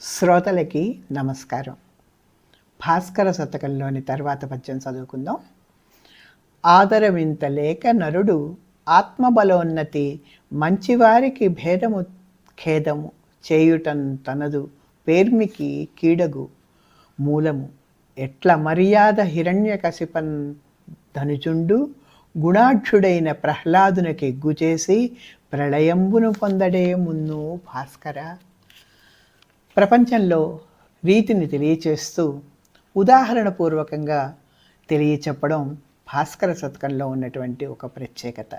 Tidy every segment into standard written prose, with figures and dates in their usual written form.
శ్రోతలకి నమస్కారం. భాస్కర శతకంలోని తర్వాత పద్యం చదువుకుందాం. ఆదరవింత లేక నరుడు ఆత్మబలోన్నతి మంచివారికి భేదము ఖేదము చేయుటన్ తనదు పేర్మికి కీడగు మూలము ఎట్ల మర్యాద హిరణ్యకశిపన్ ధనుజుండు గుణాఢ్యుడైన ప్రహ్లాదునికి ఎగ్గుచేసి ప్రళయంబును పొందడే మున్ను భాస్కర. ప్రపంచంలో రీతిని తెలియచేస్తూ ఉదాహరణపూర్వకంగా తెలియచెప్పడం భాస్కర శతకంలో ఉన్నటువంటి ఒక ప్రత్యేకత.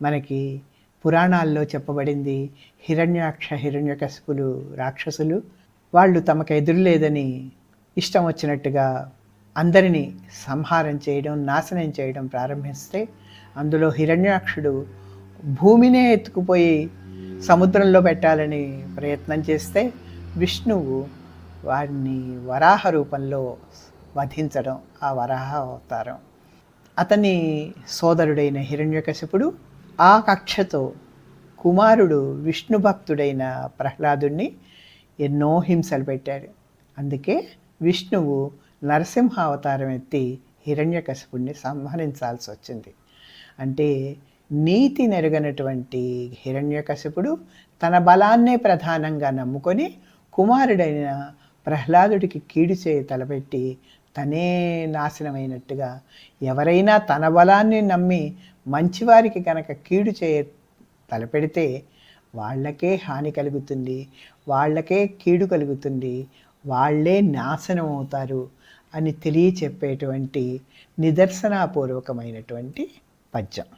మనకి పురాణాల్లో చెప్పబడింది, హిరణ్యాక్ష హిరణ్యకశిపులు రాక్షసులు, వాళ్ళు తమకు ఎదురులేదని ఇష్టం వచ్చినట్టుగా అందరినీ సంహారం చేయడం, నాశనం చేయడం ప్రారంభిస్తే అందులో హిరణ్యాక్షుడు భూమినే ఎత్తుకుపోయి సముద్రంలో పెట్టాలని ప్రయత్నం చేస్తే విష్ణువు వారిని వరాహ రూపంలో వధించడం, ఆ వరాహ అవతారం. అతని సోదరుడైన హిరణ్యకశిపుడు ఆ కక్షతో కుమారుడు విష్ణు భక్తుడైన ప్రహ్లాదుడిని ఎన్నో హింసలు పెట్టాడు. అందుకే విష్ణువు నరసింహ అవతారం ఎత్తి హిరణ్యకశిపుడిని సంహరించాల్సి వచ్చింది. అంటే నీతి నెరగనటువంటి హిరణ్యకశిపుడు తన బలాన్నే ప్రధానంగా నమ్ముకొని కుమారుడైన ప్రహ్లాదుడికి కీడు చేయి తలపెట్టి తనే నాశనమైనట్టుగా, ఎవరైనా తన బలాన్ని నమ్మి మంచివారికి కనుక కీడు చేయ తలపెడితే వాళ్ళకే హాని కలుగుతుంది, వాళ్ళకే కీడు కలుగుతుంది, వాళ్ళే నాశనం అవుతారు అని తెలియచెప్పేటువంటి నిదర్శనాపూర్వకమైనటువంటి పద్యం.